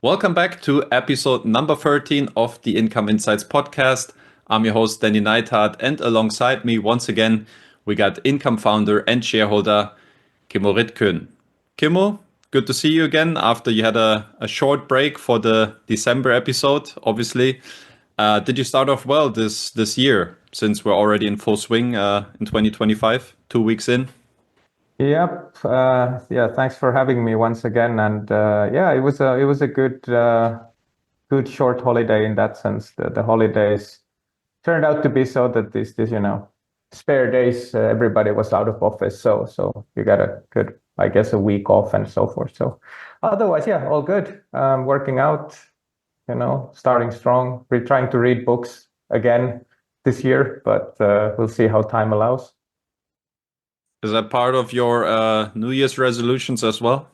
Welcome back to episode number 13 of the Income Insights podcast. I'm your host, Denny Neidhardt, and alongside me, once again, we got income founder and shareholder, Kimmo Rytkönen. Kimmo, good to see you again after you had a short break for the December episode, obviously. Did you start off well this year, since we're already in full swing in 2025, 2 weeks in? Yep. Yeah. Thanks for having me once again. And yeah, it was a good short holiday in that sense. The holidays turned out to be so that these spare days, everybody was out of office, so you got a good, I guess, a week off and so forth. So otherwise, yeah, all good. Working out, starting strong. We're trying to read books again this year, but we'll see how time allows. Is that part of your New Year's resolutions as well?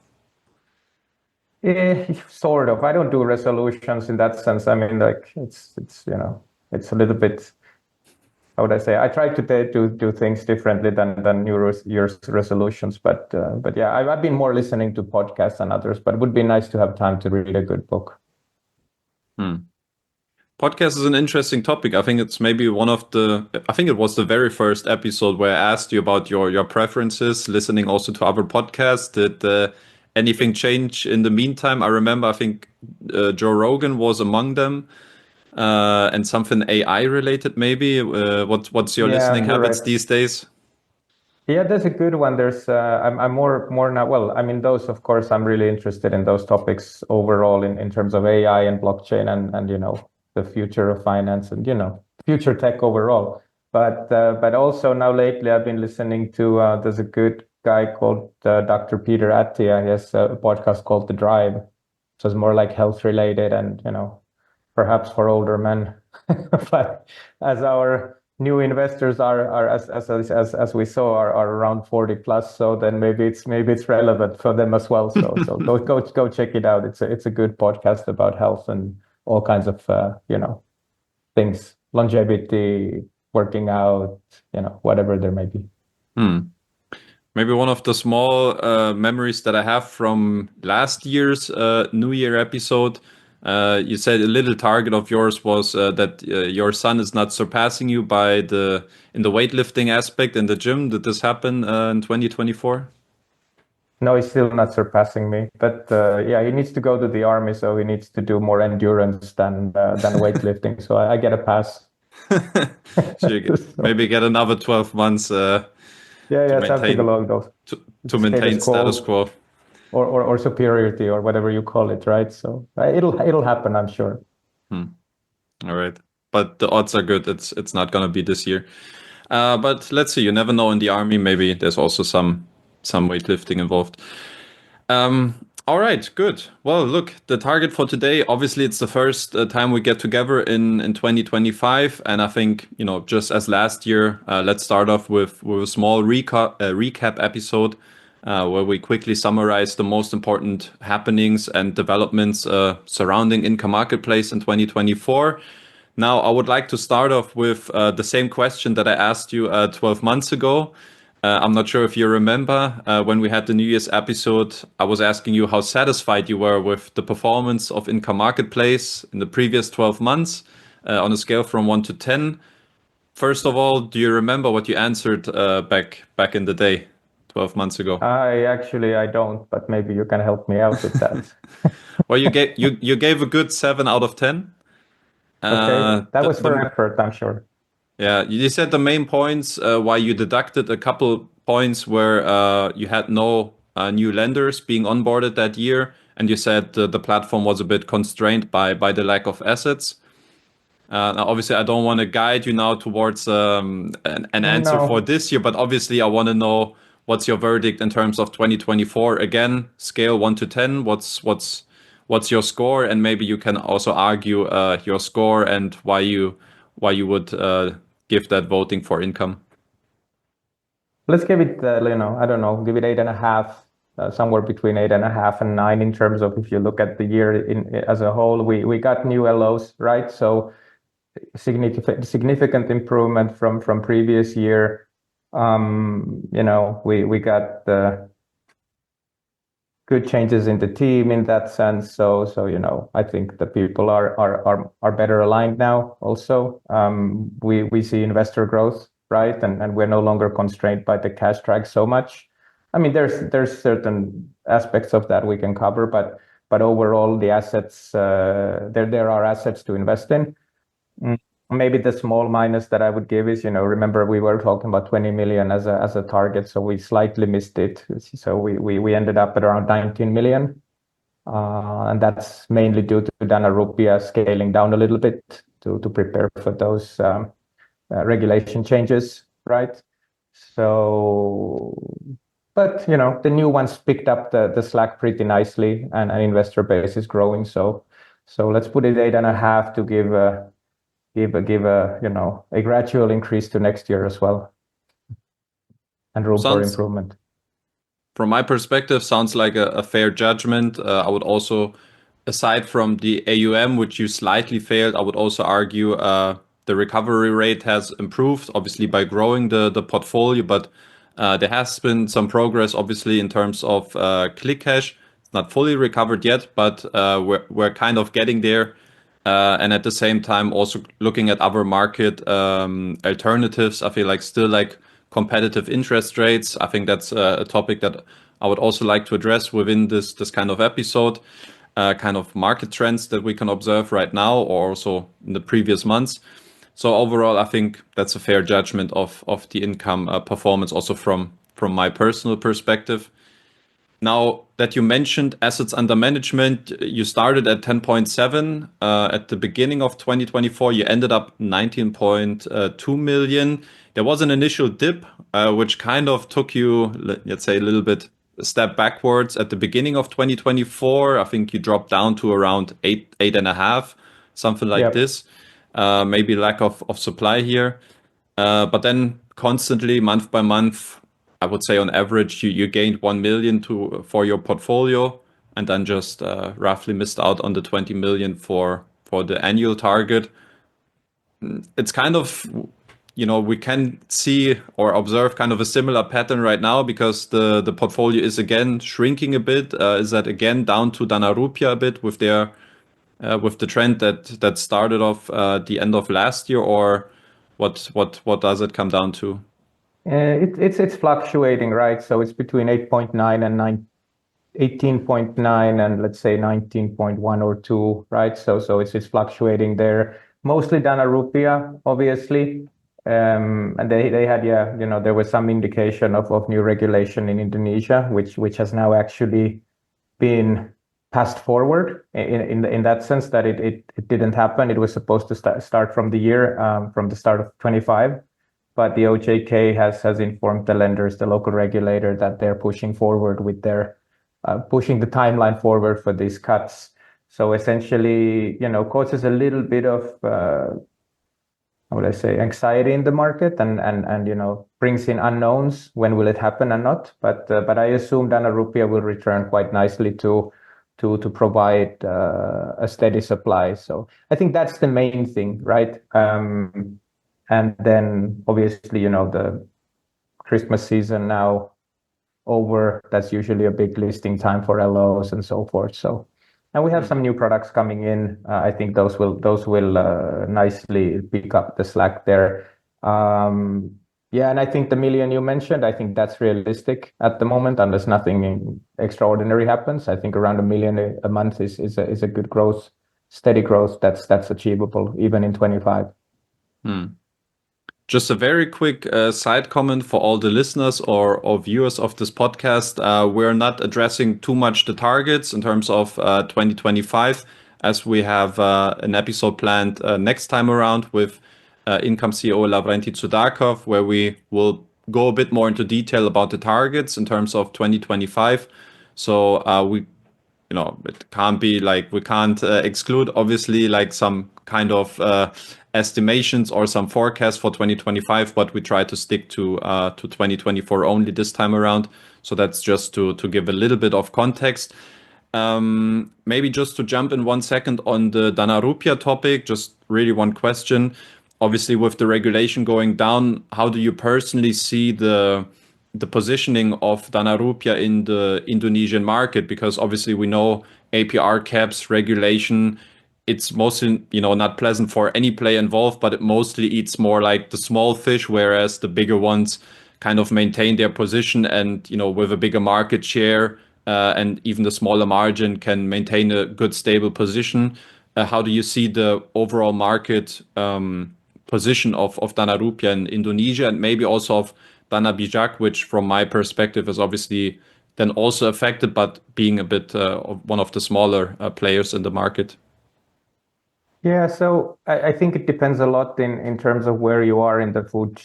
Sort of. I don't do resolutions in that sense. I mean, like it's a little bit. How would I say? I try to do things differently than Year's resolutions. But yeah, I've been more listening to podcasts than others. But it would be nice to have time to read a good book. Podcast is an interesting topic. I think it's maybe I think it was the very first episode where I asked you about your preferences, listening also to other podcasts. Did anything change in the meantime? I remember, I think Joe Rogan was among them, and something AI related maybe. What's your listening habits Correct. these days? Yeah, there's a good one. I'm more now. Well, I mean, those, of course, I'm really interested in those topics overall in terms of AI and blockchain and the future of finance and future tech overall. But also now lately I've been listening to there's a good guy called Dr. Peter Attia. He has a podcast called The Drive, so it's more like health related and perhaps for older men. But as our new investors are as we saw are around 40 plus, so then maybe it's relevant for them as well. So go check it out. It's a good podcast about health and all kinds of things, longevity, working out, whatever there may be. Maybe one of the small memories that I have from last year's New Year episode. You said a little target of yours was that your son is not surpassing you in the weightlifting aspect in the gym. Did this happen in 2024? No, he's still not surpassing me, but yeah, he needs to go to the army, so he needs to do more endurance than weightlifting. So I get a pass. So maybe get another 12 months to Yeah, something maintain along those to status maintain status quo quo. or superiority or whatever you call it, right? So it'll happen, I'm sure. All right, but the odds are good. It's not gonna be this year. But let's see. You never know in the army. Maybe there's also some weightlifting involved. All right, good. Well, look, the target for today, obviously, it's the first time we get together in 2025. And I think, just as last year, let's start off with a small recap episode where we quickly summarize the most important happenings and developments surrounding Income Marketplace in 2024. Now, I would like to start off with the same question that I asked you 12 months ago. I'm not sure if you remember when we had the New Year's episode, I was asking you how satisfied you were with the performance of Income Marketplace in the previous 12 months on a scale from 1 to 10. First of all, do you remember what you answered back in the day, 12 months ago? I don't, but maybe you can help me out with that. Well, you gave a good 7 out of 10. Okay, that was for The effort, I'm sure. Yeah, you said the main points why you deducted a couple points where you had no new lenders being onboarded that year, and you said the platform was a bit constrained by the lack of assets. Now, obviously, I don't want to guide you now towards an answer for No, this year, but obviously, I want to know what's your verdict in terms of 2024. Again, scale 1 to 10. What's your score, and maybe you can also argue your score and why you would give that voting for income. let's give it, I don't know, give it 8.5, somewhere between 8.5 and 9 in terms of if you look at the year as a whole. We got new LOs, right? So significant improvement from previous year. We got the good changes in the team in that sense. So I think the people are better aligned now. Also, we see investor growth, right, and we're no longer constrained by the cash drag so much. I mean, there's certain aspects of that we can cover, but overall, the assets there are assets to invest in. Maybe the small minus that I would give is, remember we were talking about 20 million as a target, so we slightly missed it. So we ended up at around 19 million, and that's mainly due to Danarupiah scaling down a little bit to prepare for those regulation changes, right? So, but the new ones picked up the slack pretty nicely, and an investor base is growing. So let's put it 8.5 to give a gradual increase to next year as well, and room for improvement. From my perspective, sounds like a fair judgment. I would also, aside from the AUM, which you slightly failed, I would also argue the recovery rate has improved, obviously by growing the portfolio, but there has been some progress, obviously, in terms of ClickCash. It's not fully recovered yet, but we're kind of getting there. And at the same time, also looking at other market alternatives, I feel like still like competitive interest rates. I think that's a topic that I would also like to address within this kind of episode, kind of market trends that we can observe right now or also in the previous months. So overall, I think that's a fair judgment of the income performance also from my personal perspective. Now that you mentioned assets under management, you started at 10.7 at the beginning of 2024. You ended up 19.2 million. There was an initial dip, which kind of took you, let's say, a little bit a step backwards at the beginning of 2024. I think you dropped down to around 8.5, something like this. Maybe lack of supply here. But then constantly, month by month, I would say on average, you gained 1 million for your portfolio, and then just roughly missed out on the 20 million for the annual target. It's kind of, we can see or observe kind of a similar pattern right now because the portfolio is again shrinking a bit. Is that again down to Danarupiah a bit with their with the trend that started off the end of last year, or what does it come down to? It's fluctuating, right? So it's between 8.9 and 18.9 and let's say 19.1 or 2, right? So it's fluctuating there. Mostly Danarupiah, obviously. And they had, there was some indication of new regulation in Indonesia, which has now actually been passed forward in that sense that it didn't happen. It was supposed to start from the start of 25. But the OJK has informed the lenders, the local regulator, that they're pushing forward with their pushing the timeline forward for these cuts. So essentially, causes a little bit of how would I say, anxiety in the market, and brings in unknowns. When will it happen or not? But I assume Danarupiah will return quite nicely to provide a steady supply. So I think that's the main thing, right? And then obviously, the Christmas season now over, that's usually a big listing time for LOs and so forth. So, and we have some new products coming in. I think those will nicely pick up the slack there. Yeah, and I think the million you mentioned, I think that's realistic at the moment, unless nothing extraordinary happens. I think around 1 million a month is a good growth, steady growth. That's achievable even in 25. Just a very quick side comment for all the listeners or viewers of this podcast. We're not addressing too much the targets in terms of 2025, as we have an episode planned next time around with Income CEO Lavrenti Tsudakov, where we will go a bit more into detail about the targets in terms of 2025. So it can't be like, we can't exclude obviously like some kind of estimations or some forecasts for 2025, but we try to stick to 2024 only this time around. So that's just to give a little bit of context. Maybe just to jump in 1 second on the Danarupiah topic, just really one question. Obviously, with the regulation going down, how do you personally see the the positioning of Danarupiah in the Indonesian market, because obviously we know APR caps regulation. It's mostly, not pleasant for any player involved, but it mostly eats more like the small fish, whereas the bigger ones kind of maintain their position and, with a bigger market share and even the smaller margin can maintain a good stable position. How do you see the overall market position of Danarupiah in Indonesia and maybe also of Dana Bijak, which from my perspective is obviously then also affected, but being a bit one of the smaller players in the market? Yeah, so I think it depends a lot in terms of where you are in the food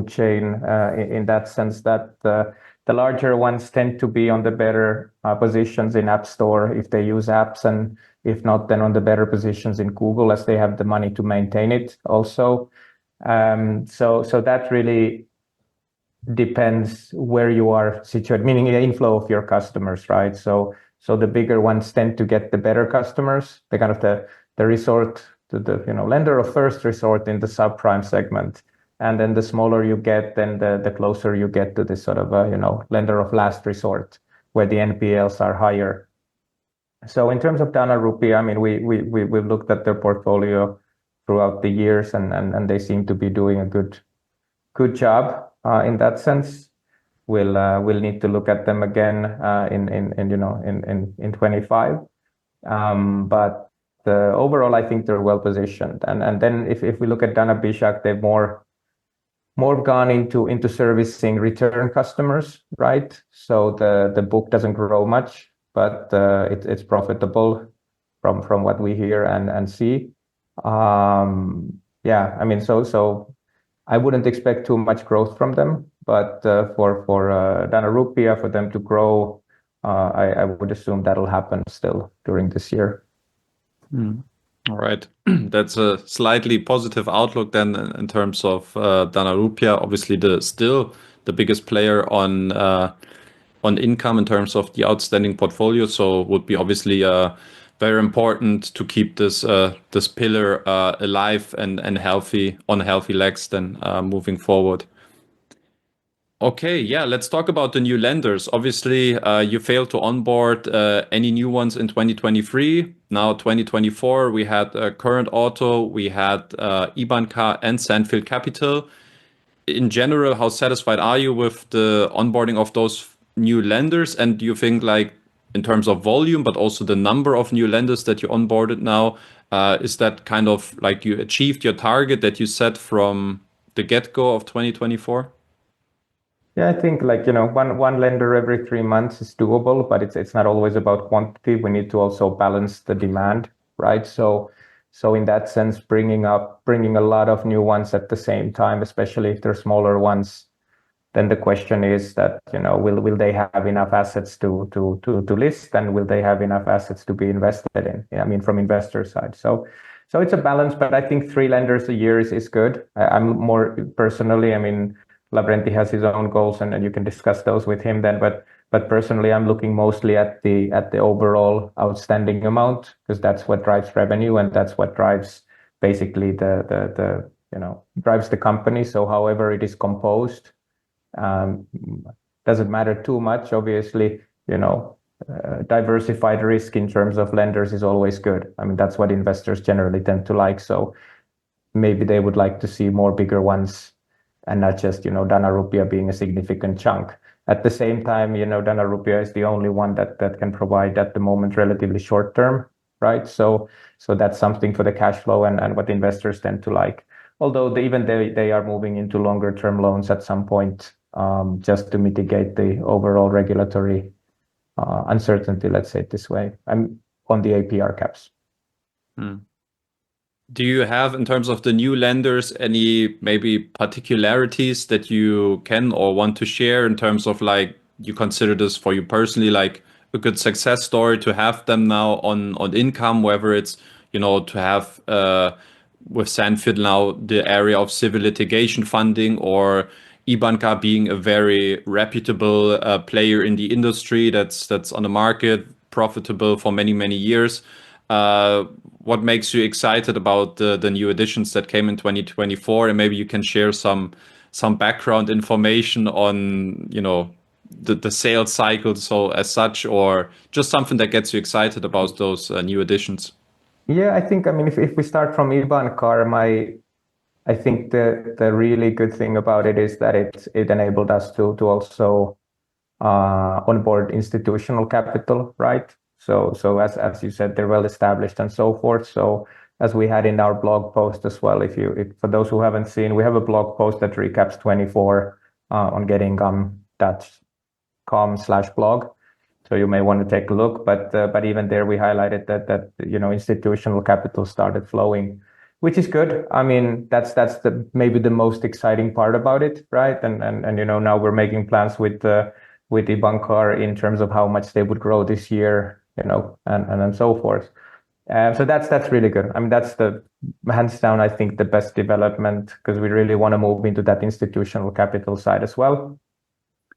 chain, in that sense that the larger ones tend to be on the better positions in App Store if they use apps, and if not, then on the better positions in Google as they have the money to maintain it also. So that really depends where you are situated, meaning the inflow of your customers, right? So the bigger ones tend to get the better customers, the kind of the resort, the lender of first resort in the subprime segment. And then the smaller you get, then the closer you get to this sort of lender of last resort, where the NPLs are higher. So in terms of Danarupiah, I mean, we've looked at their portfolio throughout the years, and they seem to be doing a good job in that sense. We'll need to look at them again in 25. But overall, I think they're well positioned. And then if we look at Dana Bijak, they've more gone into servicing return customers, right? So the book doesn't grow much, but it's profitable from what we hear and see. Yeah, I mean, so I wouldn't expect too much growth from them, but for Danarupiah, for them to grow, I would assume that'll happen still during this year. All right. That's a slightly positive outlook then in terms of Danarupiah. Obviously, still the biggest player on income in terms of the outstanding portfolio. So would be obviously very important to keep this pillar alive and healthy, on healthy legs then moving forward. Okay, yeah, let's talk about the new lenders. Obviously, you failed to onboard any new ones in 2023. Now, 2024, we had Curren Auto, we had Ibancar and Sandfield Capital. In general, how satisfied are you with the onboarding of those new lenders? And do you think, like, in terms of volume, but also the number of new lenders that you onboarded now, is that kind of like you achieved your target that you set from the get-go of 2024? Yeah, I think like one lender every 3 months is doable, but it's not always about quantity. We need to also balance the demand, right? So in that sense, bringing a lot of new ones at the same time, especially if they're smaller ones, then the question is that will they have enough assets to list, and will they have enough assets to be invested in? I mean, from investor side. So it's a balance, but I think 3 lenders a year is good. I'm more personally, I mean, Lavrenti has his own goals, and you can discuss those with him then. But personally, I'm looking mostly at the overall outstanding amount, because that's what drives revenue, and that's what drives basically the drives the company. So however it is composed, doesn't matter too much. Obviously, diversified risk in terms of lenders is always good. I mean, that's what investors generally tend to like. So maybe they would like to see more bigger ones, and not just Danarupiah being a significant chunk. At the same time, Danarupiah is the only one that can provide at the moment relatively short term, right? So that's something for the cash flow and what investors tend to like. Although they are moving into longer term loans at some point, just to mitigate the overall regulatory uncertainty, let's say it this way. I'm on the APR caps. Do you have, in terms of the new lenders, any maybe particularities that you can or want to share in terms of, like, you consider this for you personally, like a good success story to have them now on income, whether it's, to have with Sandfield now the area of civil litigation funding, or Ibancar being a very reputable player in the industry that's on the market, profitable for many, many years. What makes you excited about the new additions that came in 2024? And maybe you can share some some background information on, the sales cycle, so as such, or just something that gets you excited about those new additions? Yeah, I think, I mean, if we start from Ibancar, I think the really good thing about it is that it enabled us to also onboard institutional capital, right? So as you said, they're well established and so forth. So as we had in our blog post as well, if for those who haven't seen, we have a blog post that recaps 24 on getting.com/blog. So you may want to take a look, but even there we highlighted that institutional capital started flowing, which is good. I mean, that's the maybe the most exciting part about it, right? And now we're making plans with Ibancar in terms of how much they would grow this year, and so forth. So that's really good. I mean, that's the hands down, I think, the best development, because we really want to move into that institutional capital side as well.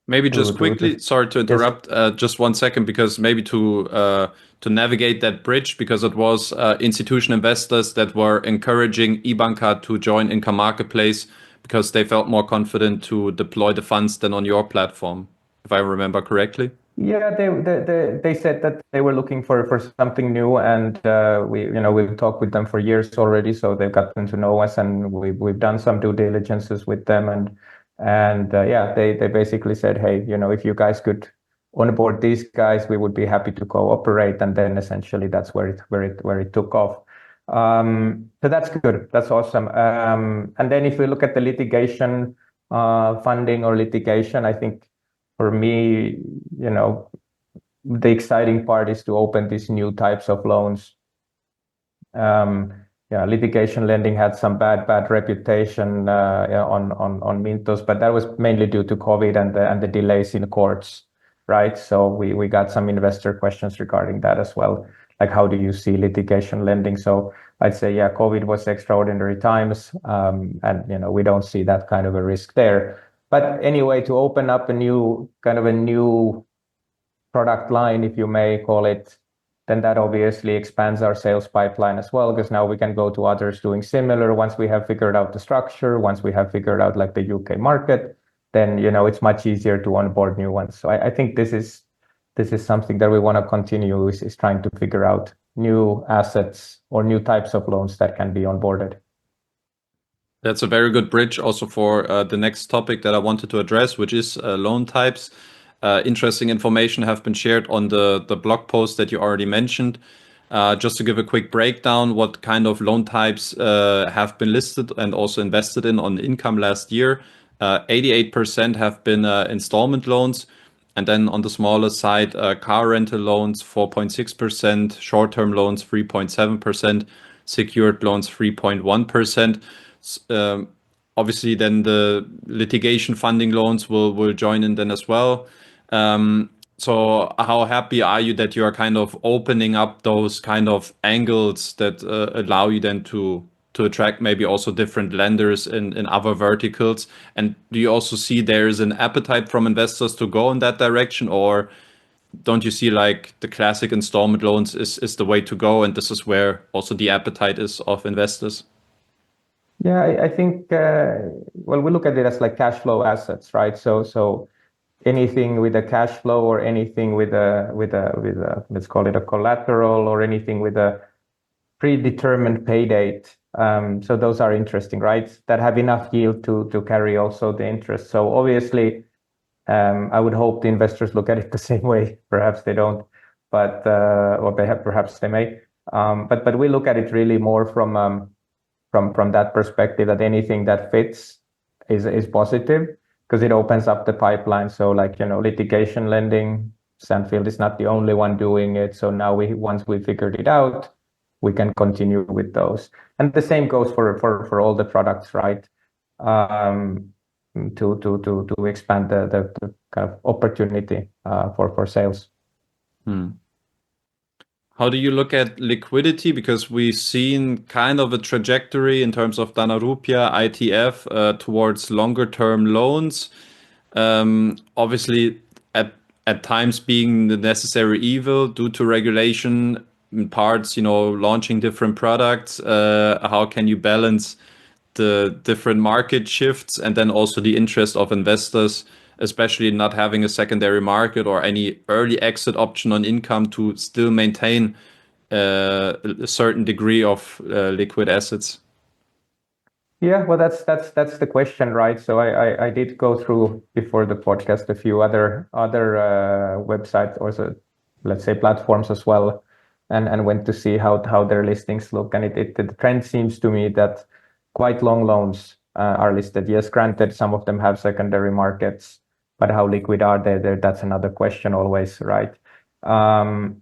Maybe just quickly, sorry to interrupt, yes. just 1 second, because maybe to navigate that bridge, because it was institutional investors that were encouraging Ibancar to join Income Marketplace because they felt more confident to deploy the funds than on your platform, if I remember correctly. Yeah, they said that they were looking for something new, and we've talked with them for years already, so they've gotten to know us, and we've done some due diligences with them, and yeah, they basically said, hey, if you guys could onboard these guys, we would be happy to cooperate, and then essentially that's where it took off. So that's good. That's awesome. And then if we look at the litigation funding or litigation, I think for me, the exciting part is to open these new types of loans. Litigation lending had some bad reputation on Mintos, but that was mainly due to COVID and the delays in courts, right? So we got some investor questions regarding that as well. Like, how do you see litigation lending? So I'd say, yeah, COVID was extraordinary times, and we don't see that kind of a risk there. But anyway, to open up a new product line, if you may call it, then that obviously expands our sales pipeline as well, because now we can go to others doing similar. Once we have figured out the structure, once we have figured out like the UK market, then it's much easier to onboard new ones. So I think this is something that we want to continue, is trying to figure out new assets or new types of loans that can be onboarded. That's a very good bridge also for the next topic that I wanted to address, which is loan types. Interesting information have been shared on the blog post that you already mentioned. Just to give a quick breakdown, what kind of loan types have been listed and also invested in on income last year. 88% have been installment loans. And then on the smaller side, car rental loans, 4.6%, short-term loans, 3.7%, secured loans, 3.1%. Obviously, then the litigation funding loans will join in then as well. So how happy are you that you are kind of opening up those kind of angles that allow you then to attract maybe also different lenders in other verticals? And do you also see there is an appetite from investors to go in that direction, or don't you see like the classic installment loans is the way to go, and this is where also the appetite is of investors? Yeah, I think, well, we look at it as like cash flow assets, right? So anything with a cash flow, or anything with a let's call it a collateral, or anything with a predetermined pay date. So those are interesting, right? That have enough yield to carry also the interest. So obviously, I would hope the investors look at it the same way. Perhaps they don't, but or perhaps they may. But we look at it really more from that perspective, that anything that fits is positive, because it opens up the pipeline. So like, litigation lending, Sandfield is not the only one doing it. So now once we figured it out, we can continue with those. And the same goes for all the products, right? To expand the kind of opportunity for sales. How do you look at liquidity? Because we've seen kind of a trajectory in terms of Danarupiah, ITF towards longer term loans. Obviously, at times being the necessary evil due to regulation in parts, launching different products. How can you balance the different market shifts and then also the interest of investors, especially not having a secondary market or any early exit option on income to still maintain a certain degree of liquid assets? Yeah, well, that's the question, right? So I did go through before the podcast a few other websites, also let's say platforms as well, and went to see how their listings look, and the trend seems to me that quite long loans are listed. Yes, granted, some of them have secondary markets, but how liquid are they? There, that's another question always, right? Um,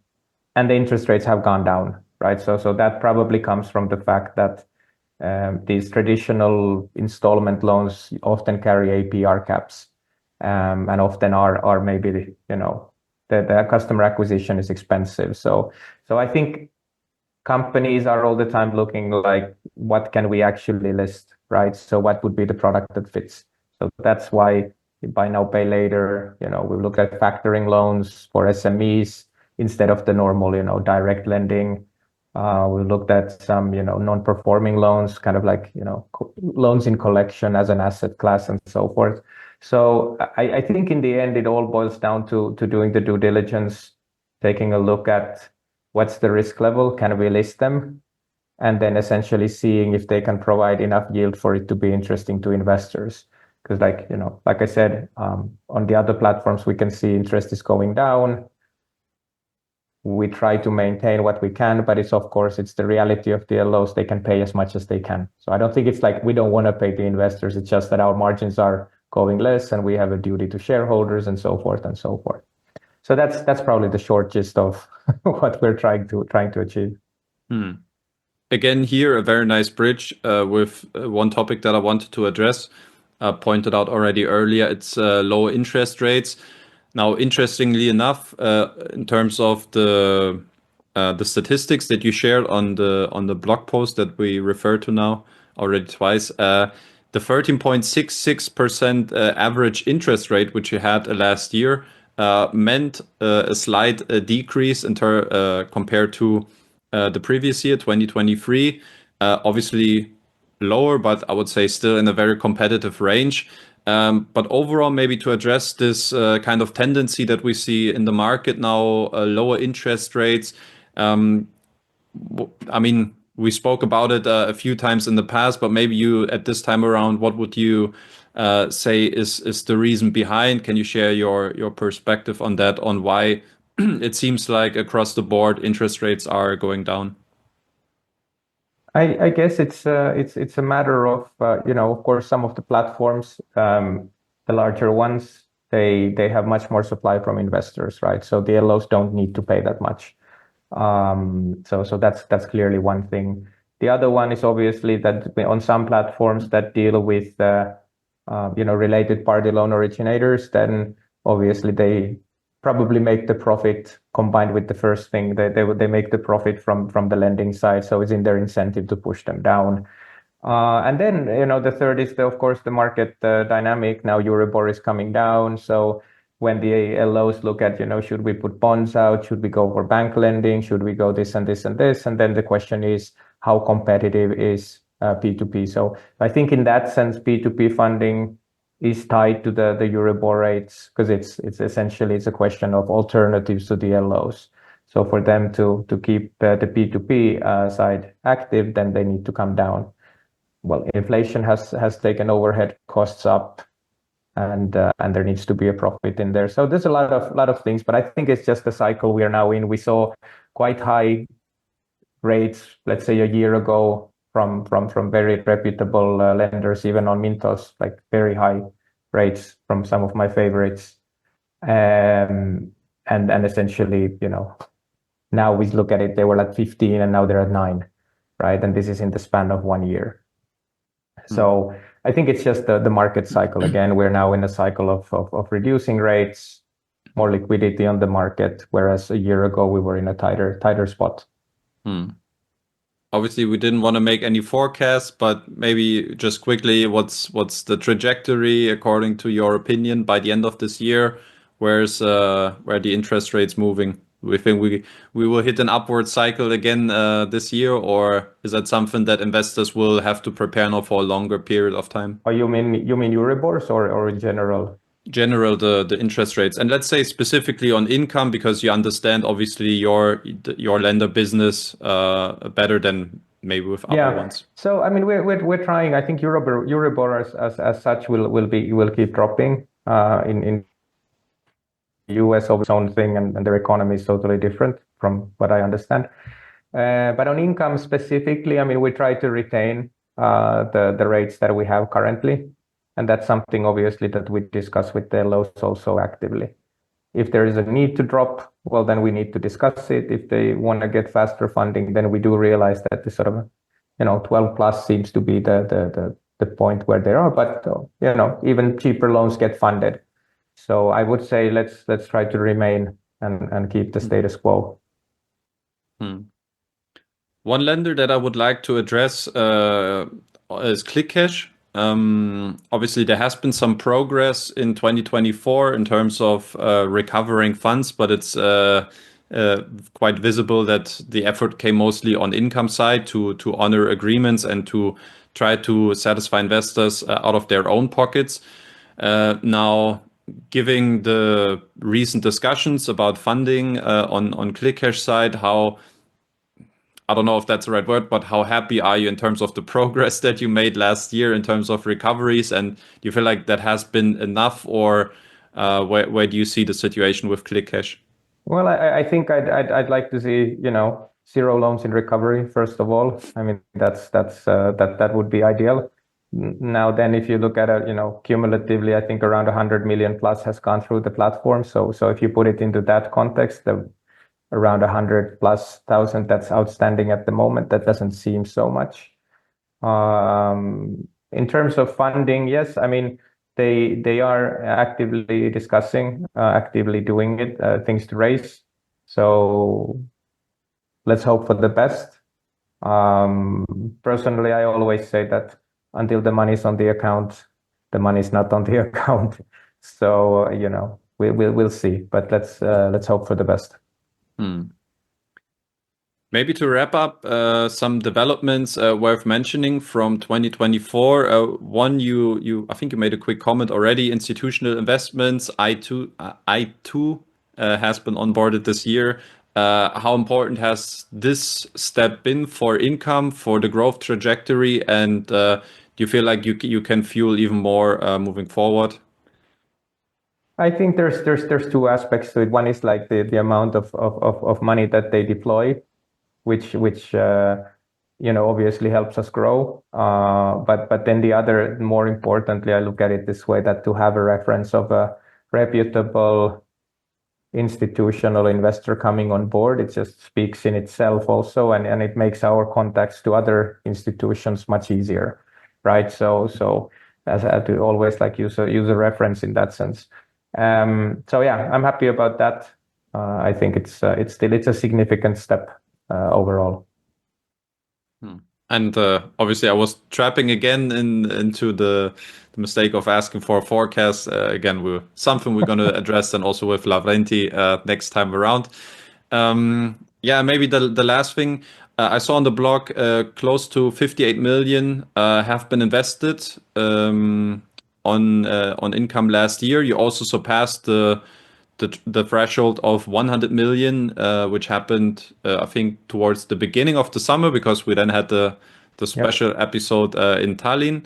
and the interest rates have gone down, right? So that probably comes from the fact that these traditional installment loans often carry APR caps, and often are maybe the customer acquisition is expensive. So I think companies are all the time looking like what can we actually list, right? So what would be the product that fits? So that's why buy now pay later. We look at factoring loans for SMEs instead of the normal direct lending. We looked at some, non-performing loans, kind of like, loans in collection as an asset class and so forth. So I think in the end, it all boils down to doing the due diligence, taking a look at what's the risk level, can we list them, and then essentially seeing if they can provide enough yield for it to be interesting to investors. Because like I said, on the other platforms, we can see interest is going down. We try to maintain what we can, but of course, it's the reality of the LOs. They can pay as much as they can. So I don't think it's like we don't want to pay the investors. It's just that our margins are going less and we have a duty to shareholders and so forth and so forth. So that's probably the short gist of what we're trying to achieve. Again, here a very nice bridge with one topic that I wanted to address. Pointed out already earlier, it's low interest rates. Now, interestingly enough, in terms of the statistics that you shared on the blog post that we refer to now already twice, the 13.66% average interest rate which you had last year meant a slight decrease compared to the previous year, 2023. Obviously lower, but I would say still in a very competitive range. But overall, maybe to address this kind of tendency that we see in the market now, lower interest rates. I mean, we spoke about it a few times in the past, but maybe you, at this time around, what would you say is the reason behind? Can you share your perspective on that, on why it seems like across the board interest rates are going down? I guess it's a matter of of course some of the platforms, the larger ones, they have much more supply from investors, right? So the LOs don't need to pay that much. So that's clearly one thing. The other one is obviously that on some platforms that deal with related party loan originators, then obviously they probably make the profit combined with the first thing. They make the profit from the lending side, so it's in their incentive to push them down. And then the third is of course the market dynamic. Now Euribor is coming down, so when the LOs look at should we put bonds out, should we go for bank lending, should we go this and this and this, and then the question is how competitive is P2P. So I think in that sense P2P funding is tied to the Euribor rates, because it's essentially a question of alternatives to the LOs. So for them to keep the P2P side active, then they need to come down. Well, inflation has taken overhead costs up, and there needs to be a profit in there. So there's a lot of things, but I think it's just the cycle we are now in. We saw quite high rates, let's say a year ago, from very reputable lenders, even on Mintos, like very high rates from some of my favorites. And essentially, now we look at it, they were at 15 and now they're at 9, right? And this is in the span of 1 year. So I think it's just the market cycle. Again, we're now in a cycle of reducing rates, more liquidity on the market, whereas a year ago we were in a tighter spot. Obviously, we didn't want to make any forecasts, but maybe just quickly, what's the trajectory according to your opinion by the end of this year? Where the interest rates moving? We think we will hit an upward cycle again this year, or is that something that investors will have to prepare now for a longer period of time? Oh, you mean Euribors or in general? General, the interest rates, and let's say specifically on income, because you understand obviously your lender business better than maybe with other ones. So I mean we're trying. I think Euribor as such will keep dropping. In US of its own thing, and their economy is totally different from what I understand. But on income specifically, I mean, we try to retain the rates that we have currently, and that's something obviously that we discuss with the LOs also actively. If there is a need to drop, well, then we need to discuss it. If they want to get faster funding, then we do realize that the sort of 12 plus seems to be the point where they are. But even cheaper loans get funded. So I would say let's try to remain and keep the status quo. One lender that I would like to address is ClickCash. Obviously, there has been some progress in 2024 in terms of recovering funds, but it's quite visible that the effort came mostly on income side to honor agreements and to try to satisfy investors out of their own pockets. Now, giving the recent discussions about funding on ClickCash side, I don't know if that's the right word, but how happy are you in terms of the progress that you made last year in terms of recoveries? And do you feel like that has been enough, or where do you see the situation with ClickCash? Well, I think I'd like to see, zero loans in recovery, first of all. I mean, that would be ideal. Now, then, if you look at it, cumulatively, I think around 100 million plus has gone through the platform. So if you put it into that context, around 100,000+ that's outstanding at the moment, that doesn't seem so much. In terms of funding, yes, I mean, they are actively discussing, actively doing it, things to raise. So let's hope for the best. Personally, I always say that until the money's on the account, the money's not on the account. So we'll see, but let's hope for the best. Maybe to wrap up, some developments worth mentioning from 2024. One, I think you made a quick comment already. Institutional investments, I2 has been onboarded this year. How important has this step been for income, for the growth trajectory, and do you feel like you can fuel even more moving forward? I think there's two aspects to it. One is like the amount of money that they deploy, which obviously helps us grow. But then the other, more importantly, I look at it this way, that to have a reference of a reputable institutional investor coming on board, it just speaks in itself also, and it makes our contacts to other institutions much easier, right? So as I have to always use a reference in that sense. So yeah, I'm happy about that. I think it's still a significant step overall. And obviously, I was trapping again into the mistake of asking for a forecast. Again, something we're going to address, and also with Lavrenti next time around. Maybe the last thing I saw on the blog, close to 58 million have been invested on income last year. You also surpassed the threshold of 100 million, which happened, I think, towards the beginning of the summer, because we then had the special episode in Tallinn.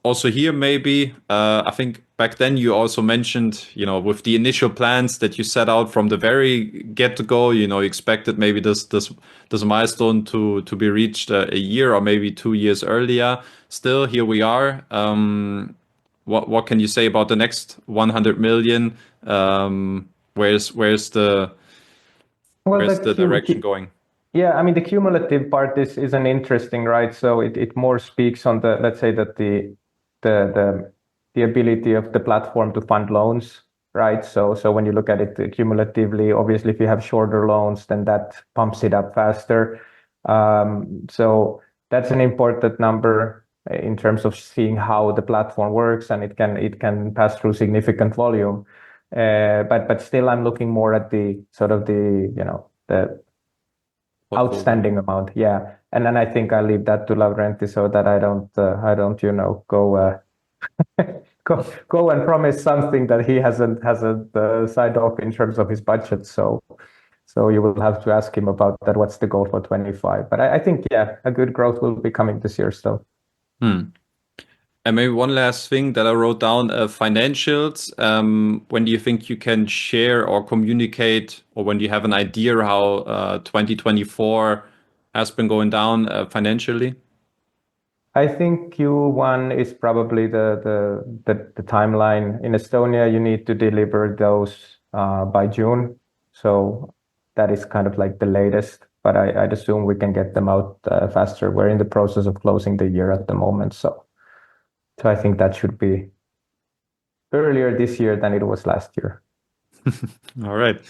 Also here, maybe, I think back then you also mentioned, with the initial plans that you set out from the very get-go, you expected maybe this milestone to be reached a year or maybe 2 years earlier. Still, here we are. What can you say about the next 100 million? Where's the direction going? Yeah, I mean, the cumulative part is an interesting, right? So it more speaks on let's say that the ability of the platform to fund loans, right? So when you look at it cumulatively, obviously, if you have shorter loans, then that pumps it up faster. So that's an important number in terms of seeing how the platform works, and it can pass through significant volume. But still, I'm looking more at the sort of the Portfolio. outstanding amount. Yeah. And then I think I leave that to Lavrenti so that I don't, go and promise something that he hasn't signed off in terms of his budget. So you will have to ask him about that. What's the goal for 25? But I think, yeah, a good growth will be coming this year still. Hmm. And maybe one last thing that I wrote down, financials. When do you think you can share or communicate, or when do you have an idea how 2024 has been going down financially? I think Q1 is probably the timeline. In Estonia, you need to deliver those by June. So that is kind of like the latest, but I'd assume we can get them out faster. We're in the process of closing the year at the moment. So I think that should be earlier this year than it was last year. All right.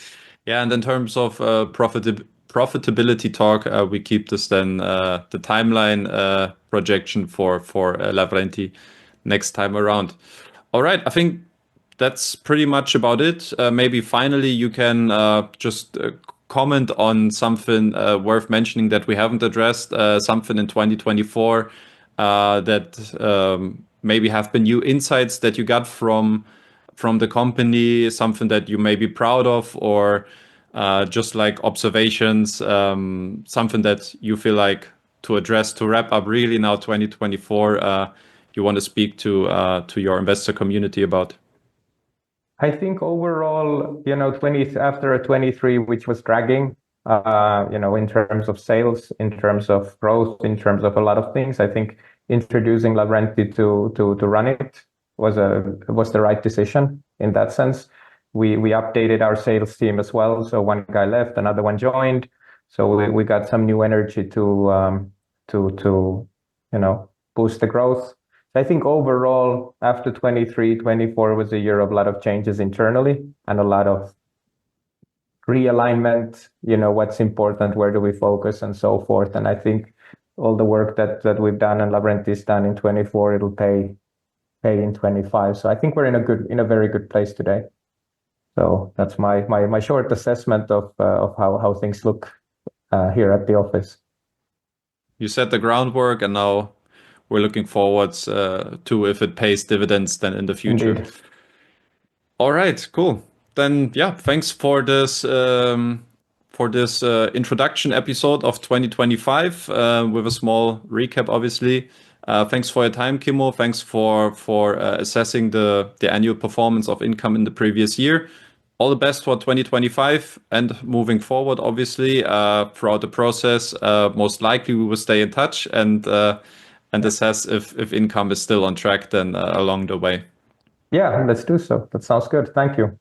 Yeah, and in terms of profitability talk, we keep this then the timeline projection for Lavrenti next time around. All right, I think that's pretty much about it. Maybe finally you can just comment on something worth mentioning that we haven't addressed, something in 2024 that maybe have been new insights that you got from the company, something that you may be proud of, or just like observations, something that you feel like to address to wrap up really now 2024, you want to speak to your investor community about? I think overall, 20 after a 23, which was dragging, in terms of sales, in terms of growth, in terms of a lot of things, I think introducing Lavrenti to run it was the right decision in that sense. We updated our sales team as well. So one guy left, another one joined. So we got some new energy to boost the growth. I think overall, after 23, 24 was a year of a lot of changes internally and a lot of realignment, what's important, where do we focus, and so forth. And I think all the work that we've done and Lavrenti's done in 24, it'll pay in 25. So I think we're in a very good place today. So that's my short assessment of how things look here at the office. You set the groundwork, and now we're looking forwards to if it pays dividends then in the future. Indeed. All right, cool. Then yeah, thanks for this introduction episode of 2025 with a small recap, obviously. Thanks for your time, Kimmo. Thanks for assessing the annual performance of income in the previous year. All the best for 2025 and moving forward, obviously, throughout the process. Most likely we will stay in touch and assess if income is still on track then along the way. Yeah, let's do so. That sounds good. Thank you.